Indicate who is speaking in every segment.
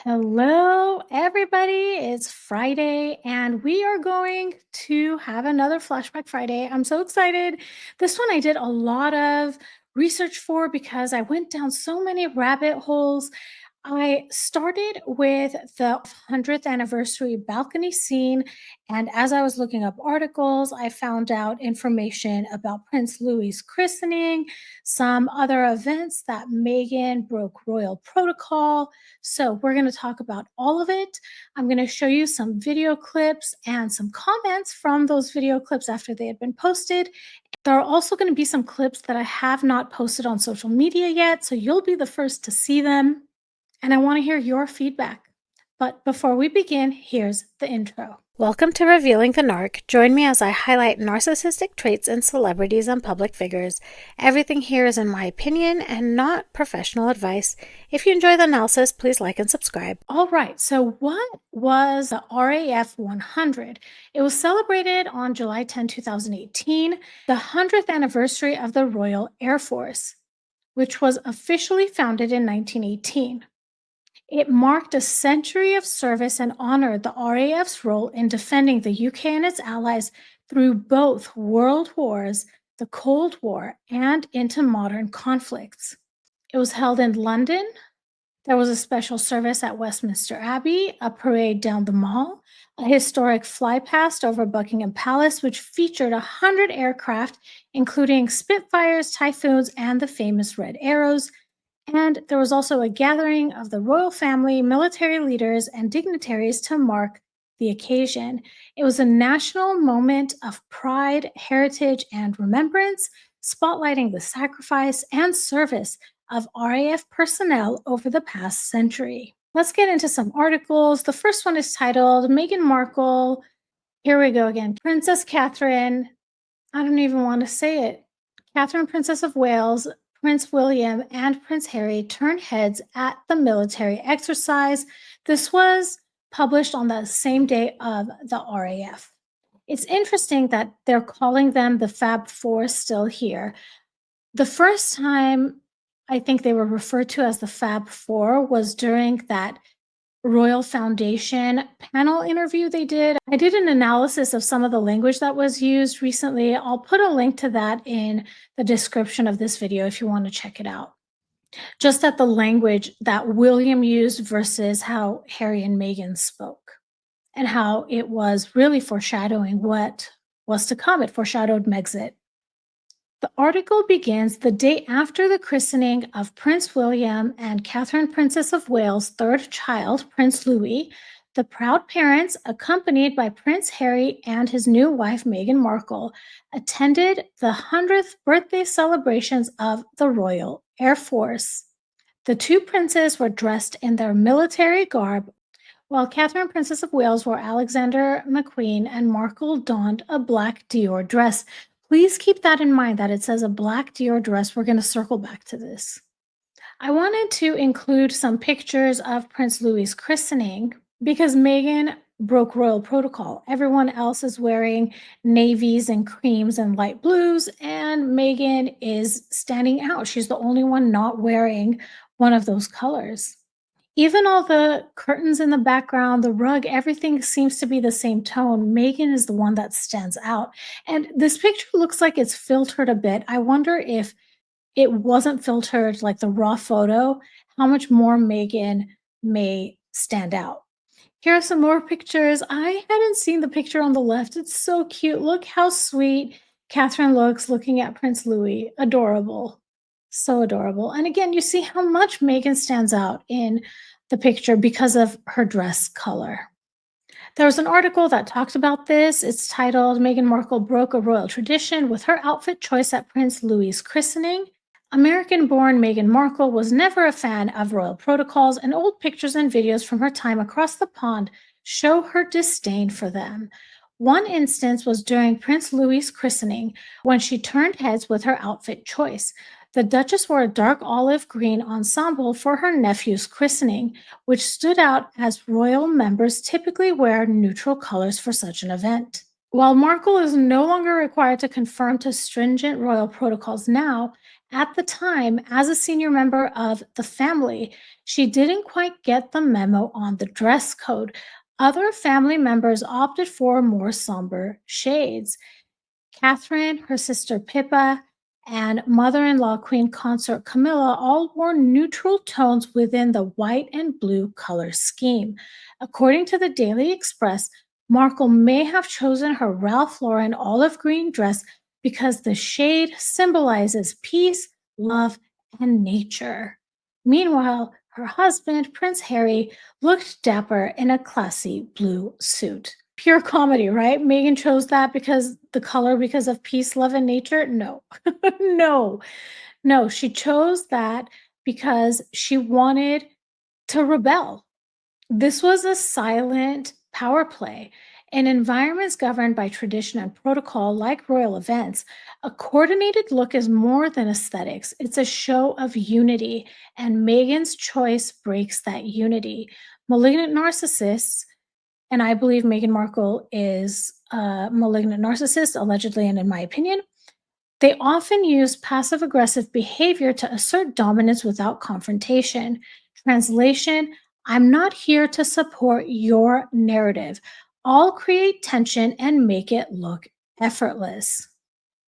Speaker 1: Hello, everybody. It's Friday, and we are going to have another Flashback Friday. I'm so excited. This one I did a lot of research for because I went down so many rabbit holes. I started with the 100th anniversary balcony scene, and as I was looking up articles, I found out information about Prince Louis's christening, some other events that Meghan broke royal protocol. So, we're going to talk about all of it. I'm going to show you some video clips and some comments from those video clips after they had been posted. There are also going to be some clips that I have not posted on social media yet, so you'll be the first to see them. And I want to hear your feedback. But before we begin, here's the intro. Welcome to Revealing the Narc. Join me as I highlight narcissistic traits in celebrities and public figures. Everything here is in my opinion and not professional advice. If you enjoy the analysis, please like and subscribe. All right, so what was the RAF 100? It was celebrated on July 10, 2018, the 100th anniversary of the Royal Air Force, which was officially founded in 1918. It marked a century of service and honored the RAF's role in defending the UK and its allies through both world wars, the Cold War, and into modern conflicts. It was held in London. There was a special service at Westminster Abbey, a parade down the Mall, a historic flypast over Buckingham Palace, which featured 100 aircraft, including Spitfires, Typhoons, and the famous Red Arrows. And there was also a gathering of the royal family, military leaders, and dignitaries to mark the occasion. It was a national moment of pride, heritage, and remembrance, spotlighting the sacrifice and service of RAF personnel over the past century. Let's get into some articles. The first one is titled Meghan Markle. Here we go again. Princess Catherine. I don't even want to say it. Catherine, Princess of Wales, Prince William, and Prince Harry turned heads at the military exercise. This was published on the same day of the RAF. It's interesting that they're calling them the Fab Four still here. The first time I think they were referred to as the Fab Four was during that Royal Foundation panel interview they did. I did an analysis of some of the language that was used recently. I'll put a link to that in the description of this video if you want to check it out. Just at the language that William used versus how Harry and Meghan spoke, and how it was really foreshadowing what was to come. It foreshadowed Megxit. The article begins the day after the christening of Prince William and Catherine, Princess of Wales' third child, Prince Louis. The proud parents, accompanied by Prince Harry and his new wife, Meghan Markle, attended the 100th birthday celebrations of the Royal Air Force. The two princes were dressed in their military garb, while Catherine, Princess of Wales, wore Alexander McQueen and Markle donned a black Dior dress. Please keep that in mind that it says a black Dior dress. We're going to circle back to this. I wanted to include some pictures of Prince Louis's christening because Meghan broke royal protocol. Everyone else is wearing navies and creams and light blues, and Meghan is standing out. She's the only one not wearing one of those colors. Even all the curtains in the background, the rug, everything seems to be the same tone. Meghan is the one that stands out. And this picture looks like it's filtered a bit. I wonder if it wasn't filtered like the raw photo, how much more Meghan may stand out. Here are some more pictures. I hadn't seen the picture on the left. It's so cute. Look how sweet Catherine looks looking at Prince Louis. Adorable. So adorable. And again, you see how much Meghan stands out in the picture because of her dress color. There was an article that talked about this. It's titled, Meghan Markle broke a royal tradition with her outfit choice at Prince Louis's christening. American-born Meghan Markle was never a fan of royal protocols, and old pictures and videos from her time across the pond show her disdain for them. One instance was during Prince Louis's christening, when she turned heads with her outfit choice. The Duchess wore a dark olive green ensemble for her nephew's christening, which stood out as royal members typically wear neutral colors for such an event. While Markle is no longer required to conform to stringent royal protocols now, At the time, as a senior member of the family, she didn't quite get the memo on the dress code. Other family members opted for more somber shades. Catherine, her sister Pippa, and mother in law Queen Consort Camilla all wore neutral tones within the white and blue color scheme. According to the Daily Express, Markle may have chosen her Ralph Lauren olive green dress because the shade symbolizes peace, love, and nature. Meanwhile, her husband, Prince Harry, looked dapper in a classy blue suit. Pure comedy, right? Meghan chose that because the color because of peace, love, and nature? No. No. No, she chose that because she wanted to rebel. This was a silent power play. In environments governed by tradition and protocol, like royal events, a coordinated look is more than aesthetics. It's a show of unity, and Meghan's choice breaks that unity. Malignant narcissists, and I believe Meghan Markle is a malignant narcissist, allegedly, and in my opinion, they often use passive aggressive behavior to assert dominance without confrontation. Translation: I'm not here to support your narrative. I'll create tension and make it look effortless.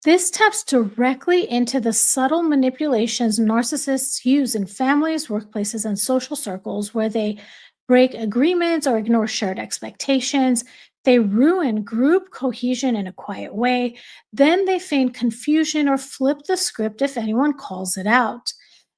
Speaker 1: This taps directly into the subtle manipulations narcissists use in families, workplaces, and social circles where they break agreements or ignore shared expectations. They ruin group cohesion in a quiet way. Then they feign confusion or flip the script if anyone calls it out.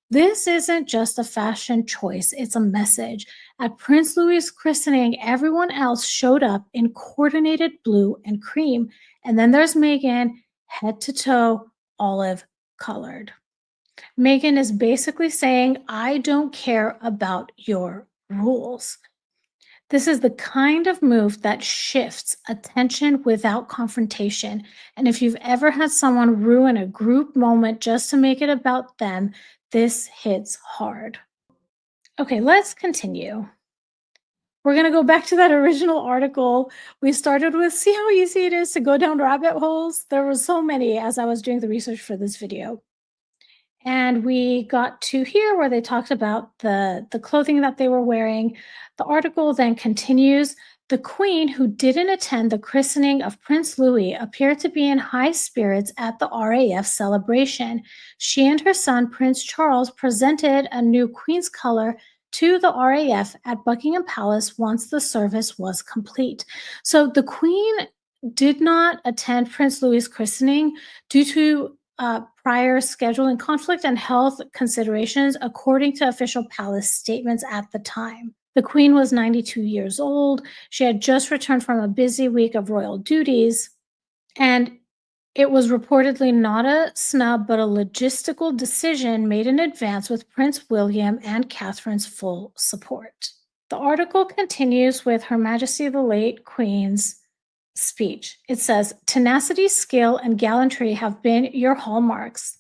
Speaker 1: This isn't just a fashion choice, it's a message. At Prince Louis's christening, everyone else showed up in coordinated blue and cream. And then there's Meghan, head to toe, olive colored. Meghan is basically saying, I don't care about your rules. This is the kind of move that shifts attention without confrontation. And if you've ever had someone ruin a group moment just to make it about them, this hits hard. Okay, let's continue. We're going to go back to that original article. We started with, see how easy it is to go down rabbit holes? There were so many as I was doing the research for this video. And we got to here where they talked about the clothing that they were wearing. The article then continues. The Queen, who didn't attend the christening of Prince Louis, appeared to be in high spirits at the RAF celebration. She and her son, Prince Charles, presented a new Queen's color to the RAF at Buckingham Palace once the service was complete. So the Queen did not attend Prince Louis's christening due to prior scheduling conflict and health considerations, according to official palace statements at the time. The Queen was 92 years old. She had just returned from a busy week of royal duties, and it was reportedly not a snub, but a logistical decision made in advance with Prince William and Catherine's full support. The article continues with Her Majesty the late Queen's speech. It says, tenacity, skill, and gallantry have been your hallmarks.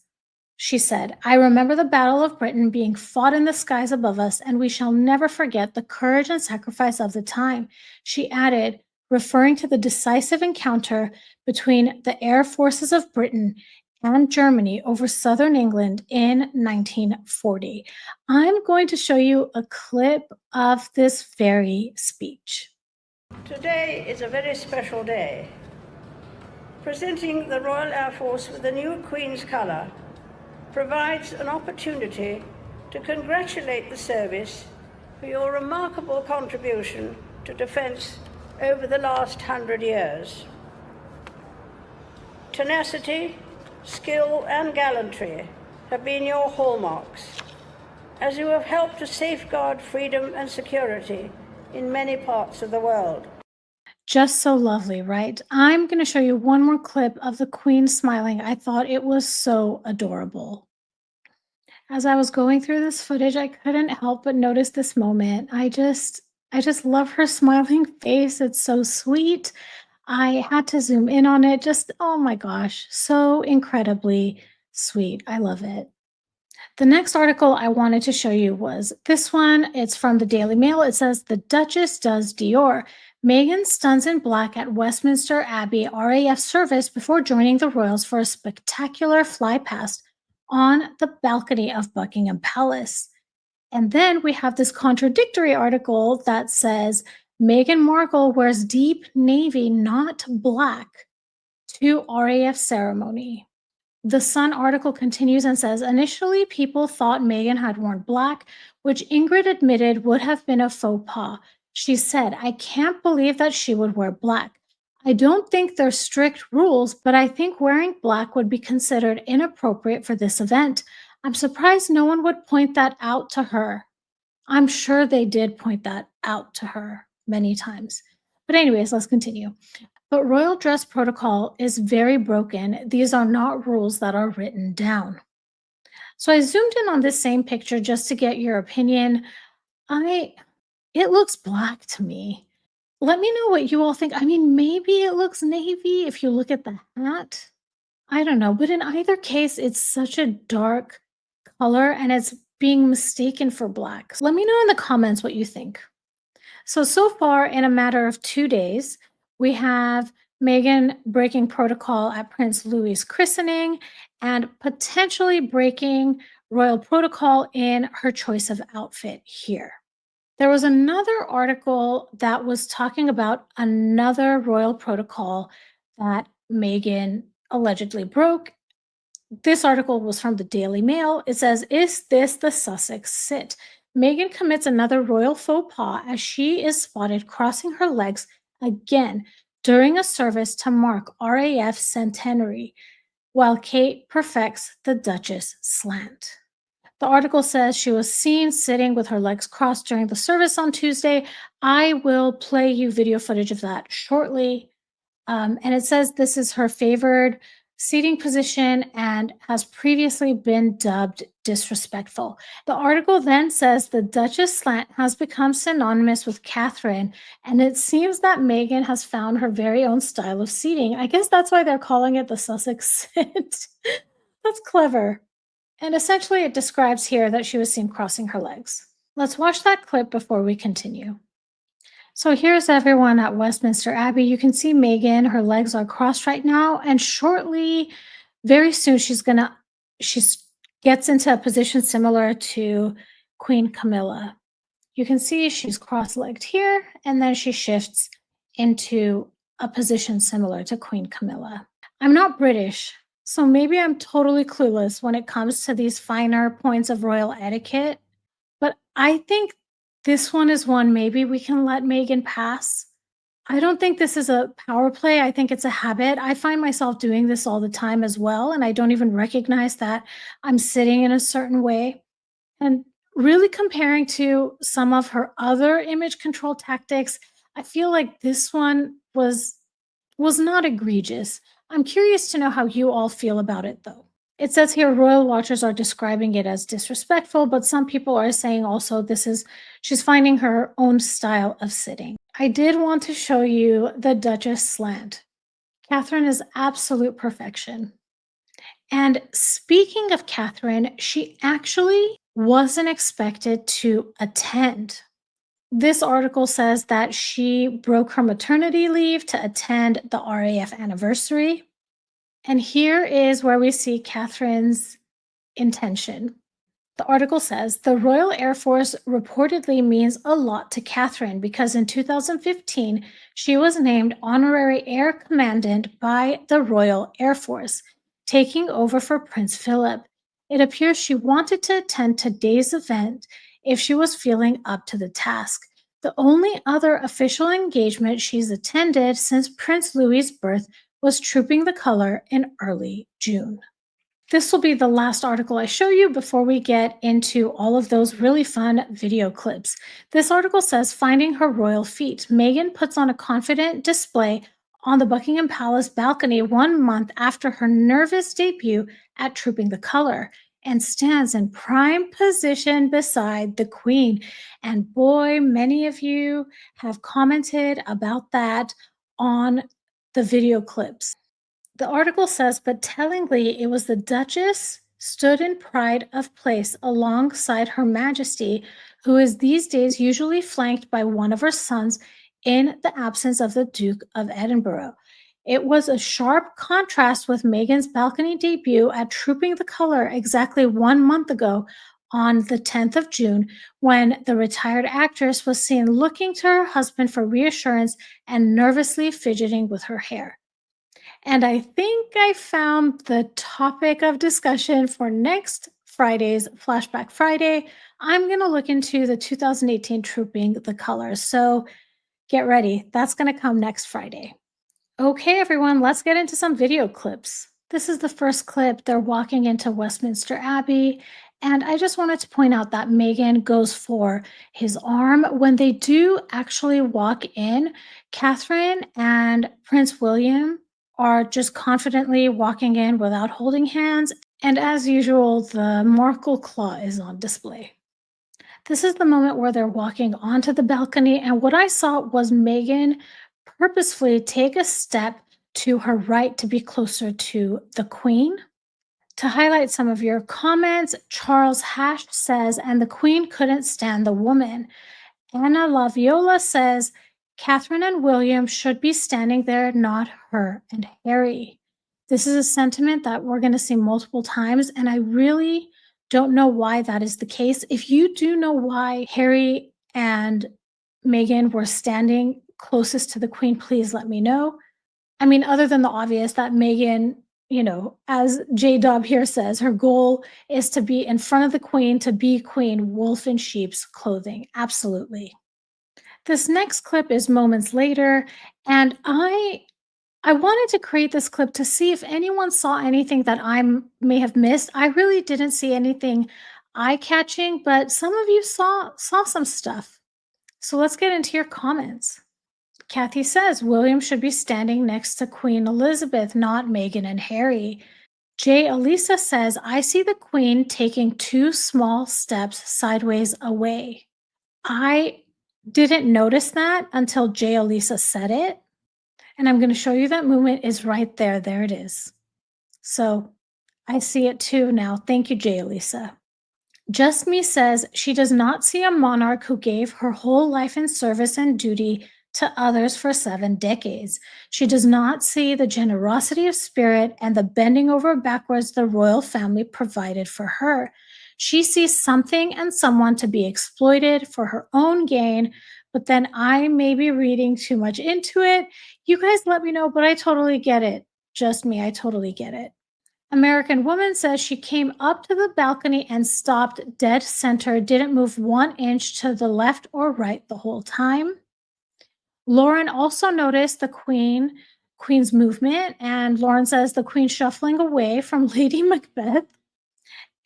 Speaker 1: She said, I remember the Battle of Britain being fought in the skies above us, and we shall never forget the courage and sacrifice of the time. She added, referring to the decisive encounter between the air forces of Britain and Germany over southern England in 1940. I'm going to show you a clip of this very speech.
Speaker 2: Today is a very special day. Presenting the Royal Air Force with the new Queen's colour provides an opportunity to congratulate the service for your remarkable contribution to defence over the last 100 years. Tenacity, skill and gallantry have been your hallmarks, as you have helped to safeguard freedom and security in many parts of the world.
Speaker 1: Just so lovely, right? I'm going to show you one more clip of the Queen smiling. I thought it was so adorable. As I was going through this footage, I couldn't help but notice this moment. I just love her smiling face. It's so sweet. I had to zoom in on it. Just, oh my gosh, so incredibly sweet. I love it. The next article I wanted to show you was this one. It's from the Daily Mail. It says, The Duchess does Dior. Meghan stuns in black at Westminster Abbey RAF service before joining the royals for a spectacular fly past on the balcony of Buckingham Palace. And then we have this contradictory article that says Meghan Markle wears deep navy, not black, to RAF ceremony. The Sun article continues and says initially people thought Meghan had worn black, which Ingrid admitted would have been a faux pas. She said, I can't believe that she would wear black. I don't think there's strict rules, but I think wearing black would be considered inappropriate for this event. I'm surprised no one would point that out to her. I'm sure they did point that out to her many times. But, anyways, let's continue. But royal dress protocol is very broken. These are not rules that are written down. So I zoomed in on this same picture just to get your opinion. It looks black to me. Let me know what you all think. I mean, maybe it looks navy if you look at the hat. I don't know, but in either case, it's such a dark color and it's being mistaken for black. Let me know in the comments what you think. So far, in a matter of 2 days, we have Meghan breaking protocol at Prince Louis's christening and potentially breaking royal protocol in her choice of outfit here. There was another article that was talking about another royal protocol that Meghan allegedly broke. This article was from the Daily Mail. It says, is this the Sussex sit? Meghan commits another royal faux pas as she is spotted crossing her legs again during a service to mark RAF centenary, while Kate perfects the Duchess slant. The article says she was seen sitting with her legs crossed during the service on Tuesday. I will play you video footage of that shortly. And it says this is her favored seating position and has previously been dubbed disrespectful. The article then says the Duchess slant has become synonymous with Catherine, and it seems that Meghan has found her very own style of seating. I guess that's why they're calling it the Sussex sit. That's clever. And essentially, it describes here that she was seen crossing her legs. Let's watch that clip before we continue. So here's everyone at Westminster Abbey. You can see Meghan, her legs are crossed right now, and shortly, very soon, she gets into a position similar to Queen Camilla. You can see she's cross-legged here, and then she shifts into a position similar to Queen Camilla. I'm not British, so maybe I'm totally clueless when it comes to these finer points of royal etiquette, but I think this one is one maybe we can let Meghan pass. I don't think this is a power play. I think it's a habit. I find myself doing this all the time as well, and I don't even recognize that I'm sitting in a certain way. And really comparing to some of her other image control tactics, I feel like this one was not egregious. I'm curious to know how you all feel about it, though. It says here royal watchers are describing it as disrespectful, but some people are saying also she's finding her own style of sitting. I did want to show you the Duchess slant. Catherine is absolute perfection. And speaking of Catherine, she actually wasn't expected to attend. This article says that she broke her maternity leave to attend the RAF anniversary. And here is where we see Catherine's intention. The article says the Royal Air Force reportedly means a lot to Catherine because in 2015, she was named Honorary Air Commandant by the Royal Air Force, taking over for Prince Philip. It appears she wanted to attend today's event if she was feeling up to the task. The only other official engagement she's attended since Prince Louis's birth was Trooping the Color in early June. This will be the last article I show you before we get into all of those really fun video clips. This article says, finding her royal feet. Meghan puts on a confident display on the Buckingham Palace balcony 1 month after her nervous debut at Trooping the Color and stands in prime position beside the Queen. And boy, many of you have commented about that on the video clips. The article says, but tellingly, it was the Duchess stood in pride of place alongside Her Majesty, who is these days usually flanked by one of her sons in the absence of the Duke of Edinburgh. It was a sharp contrast with Meghan's balcony debut at Trooping the Color exactly 1 month ago on the 10th of June, when the retired actress was seen looking to her husband for reassurance and nervously fidgeting with her hair. And I think I found the topic of discussion for next Friday's Flashback Friday. I'm going to look into the 2018 Trooping the Colors. So get ready. That's going to come next Friday. Okay, everyone, let's get into some video clips. This is the first clip. They're walking into Westminster Abbey. And I just wanted to point out that Meghan goes for his arm. When they do actually walk in, Catherine and Prince William are just confidently walking in without holding hands. And as usual, the Markle claw is on display. This is the moment where they're walking onto the balcony, and what I saw was Meghan purposefully take a step to her right to be closer to the Queen. To highlight some of your comments, Charles Hash says, and the Queen couldn't stand the woman. Anna Laviola says, Catherine and William should be standing there, not her and Harry. This is a sentiment that we're going to see multiple times, and I really don't know why that is the case. If you do know why Harry and Meghan were standing closest to the Queen, please let me know. I mean, other than the obvious that Meghan, as J Dobb here says, her goal is to be in front of the Queen, to be Queen, wolf in sheep's clothing. Absolutely. This next clip is moments later, and I wanted to create this clip to see if anyone saw anything that I may have missed. I really didn't see anything eye-catching, but some of you saw some stuff. So let's get into your comments. Kathy says William should be standing next to Queen Elizabeth, not Meghan and Harry. Jay Elisa says, I see the Queen taking 2 small steps sideways away. I didn't notice that until Jay Elisa said it. And I'm going to show you that movement is right there. There it is. So I see it too now. Thank you, Jay Elisa. Just Me says she does not see a monarch who gave her whole life in service and duty to others for 7 decades. She does not see the generosity of spirit and the bending over backwards the royal family provided for her. She sees something and someone to be exploited for her own gain, but then I may be reading too much into it. You guys let me know, but I totally get it. Just me, I totally get it. American Woman says she came up to the balcony and stopped dead center, didn't move 1 inch to the left or right the whole time. Lauren also noticed the Queen's movement, and Lauren says the Queen shuffling away from Lady Macbeth.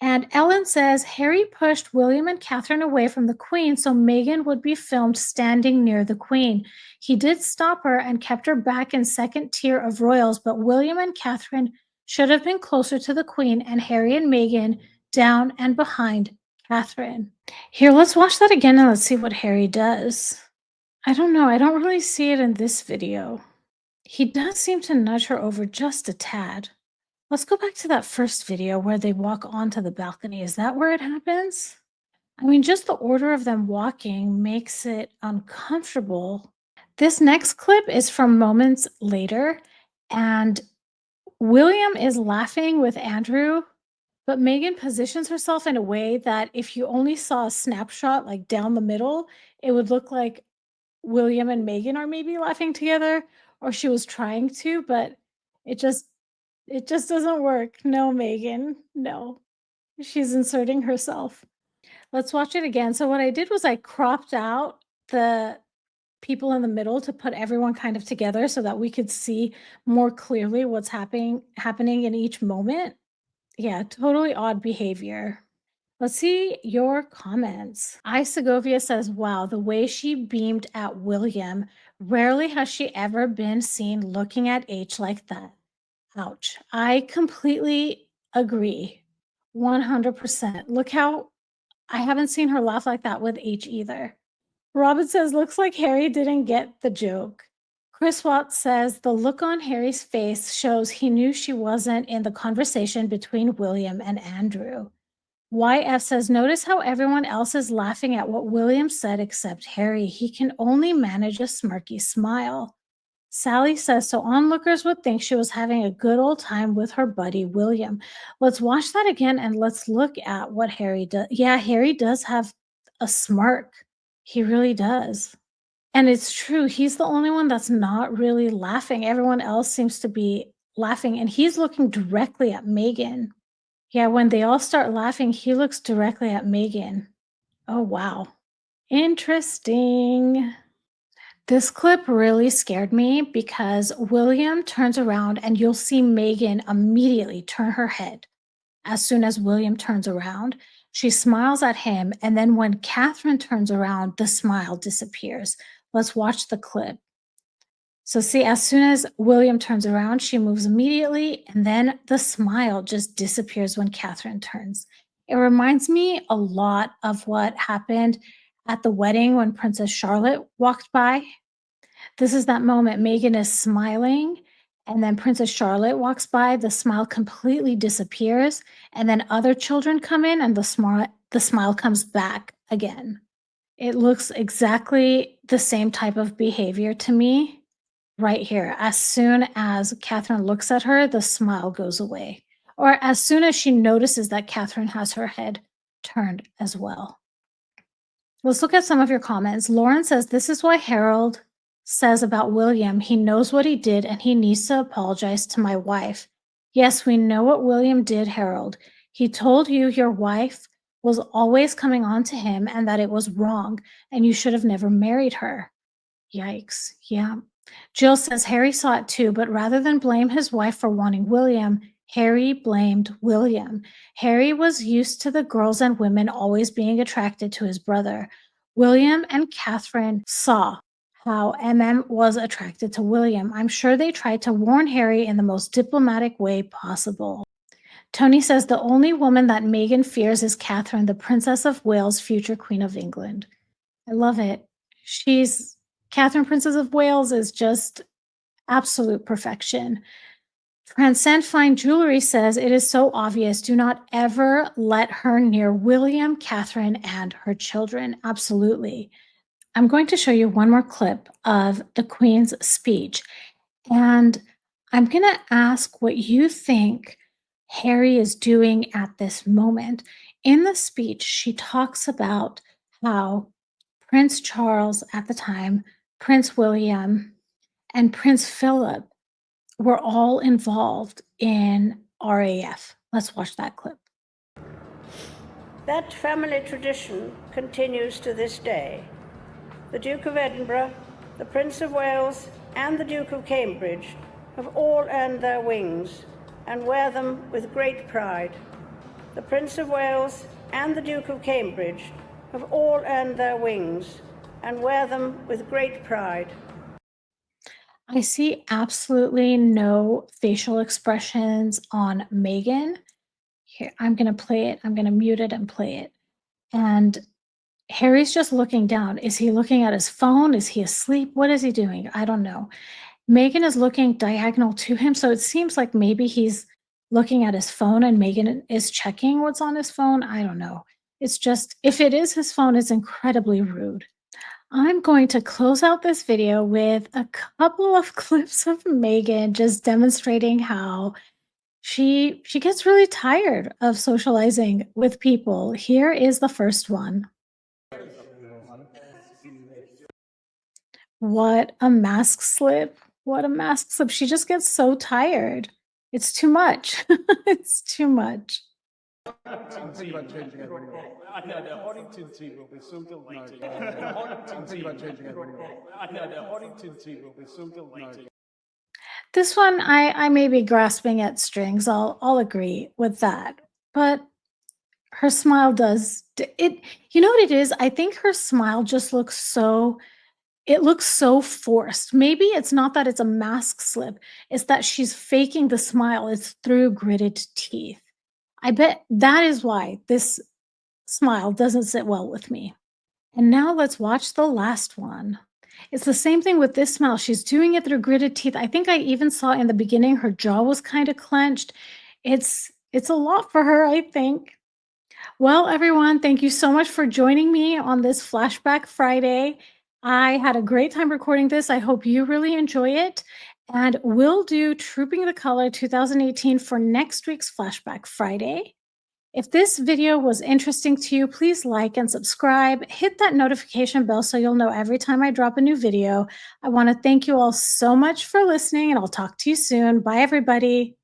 Speaker 1: And Ellen says Harry pushed William and Catherine away from the Queen so Meghan would be filmed standing near the Queen. He did stop her and kept her back in second tier of royals, but William and Catherine should have been closer to the Queen, and Harry and Meghan down and behind Catherine. Here, let's watch that again and let's see what Harry does. I don't know. I don't really see it in this video. He does seem to nudge her over just a tad. Let's go back to that first video where they walk onto the balcony. Is that where it happens? I mean, just the order of them walking makes it uncomfortable. This next clip is from moments later, and William is laughing with Andrew, but Meghan positions herself in a way that if you only saw a snapshot like down the middle, it would look like William and Meghan are maybe laughing together, or she was trying to, but it just doesn't work. No, Meghan, no. She's inserting herself. Let's watch it again. So what I did was I cropped out the people in the middle to put everyone kind of together so that we could see more clearly what's happening in each moment. Yeah, totally odd behavior. Let's see your comments. I Segovia says, wow, the way she beamed at William. Rarely has she ever been seen looking at H like that. Ouch. I completely agree. 100%. Look how I haven't seen her laugh like that with H either. Robin says, looks like Harry didn't get the joke. Chris Watts says, the look on Harry's face shows he knew she wasn't in the conversation between William and Andrew. YF says, notice how everyone else is laughing at what William said except Harry. He can only manage a smirky smile. Sally says, so onlookers would think she was having a good old time with her buddy William. Let's watch that again and let's look at what Harry does. Yeah, Harry does have a smirk. He really does. And it's true. He's the only one that's not really laughing. Everyone else seems to be laughing, and he's looking directly at Meghan. Yeah, when they all start laughing, he looks directly at Meghan. Oh, wow. Interesting. This clip really scared me because William turns around and you'll see Meghan immediately turn her head. As soon as William turns around, she smiles at him. And then when Catherine turns around, the smile disappears. Let's watch the clip. So, see, as soon as William turns around, she moves immediately. And then the smile just disappears when Catherine turns. It reminds me a lot of what happened at the wedding when Princess Charlotte walked by. This is that moment Meghan is smiling, and then Princess Charlotte walks by, the smile completely disappears, and then other children come in and the smile comes back again. It looks exactly the same type of behavior to me right here. As soon as Catherine looks at her, the smile goes away. Or as soon as she notices that Catherine has her head turned as well. Let's look at some of your comments. Lauren says, this is why Harold says about William, he knows what he did and he needs to apologize to my wife. Yes, we know what William did, Harold. He told you your wife was always coming on to him and that it was wrong and you should have never married her. Yikes. Yeah. Jill says Harry saw it too, but rather than blame his wife for wanting William, Harry blamed William. Harry was used to the girls and women always being attracted to his brother. William and Catherine saw how was attracted to William. I'm sure they tried to warn Harry in the most diplomatic way possible. Tony says the only woman that Meghan fears is Catherine, the Princess of Wales, future Queen of England. I love it. Catherine, Princess of Wales, is just absolute perfection. Transcend Fine Jewelry says it is so obvious. Do not ever let her near William, Catherine, and her children. Absolutely. I'm going to show you one more clip of the Queen's speech, and I'm going to ask what you think Harry is doing at this moment. In the speech, she talks about how Prince Charles at the time, Prince William, and Prince Philip were all involved in RAF. Let's watch that clip.
Speaker 2: That family tradition continues to this day. The Duke of Edinburgh, the Prince of Wales, and the Duke of Cambridge have all earned their wings and wear them with great pride. The Prince of Wales and the Duke of Cambridge have all earned their wings and wear them with great pride.
Speaker 1: I see absolutely no facial expressions on Meghan. Here, I'm going to play it. I'm going to mute it and play it. And Harry's just looking down. Is he looking at his phone? Is he asleep? What is he doing? I don't know. Meghan is looking diagonal to him, so it seems like maybe he's looking at his phone and Meghan is checking what's on his phone. I don't know. It's just, if it is his phone, it's incredibly rude. I'm going to close out this video with a couple of clips of Meghan just demonstrating how she gets really tired of socializing with people. Here is the first one. What a mask slip. What a mask slip. She just gets so tired. It's too much. It's too much.
Speaker 3: I know the Horrington tea will be so delighted. The Horrington tea will be so delighted.
Speaker 1: This one, I may be grasping at strings. I'll agree with that. But her smile does it. You know what it is? I think her smile just looks so. It looks so forced. Maybe it's not that it's a mask slip. It's that she's faking the smile. It's through gritted teeth. I bet that is why this smile doesn't sit well with me. And now let's watch the last one. It's the same thing with this smile. She's doing it through gritted teeth. I think I even saw in the beginning her jaw was kind of clenched. It's a lot for her, I think. Well, everyone, thank you so much for joining me on this Flashback Friday. I had a great time recording this. I hope you really enjoy it. And we'll do Trooping the Color 2018 for next week's Flashback Friday. If this video was interesting to you, please like and subscribe. Hit that notification bell so you'll know every time I drop a new video. I want to thank you all so much for listening, and I'll talk to you soon. Bye, everybody.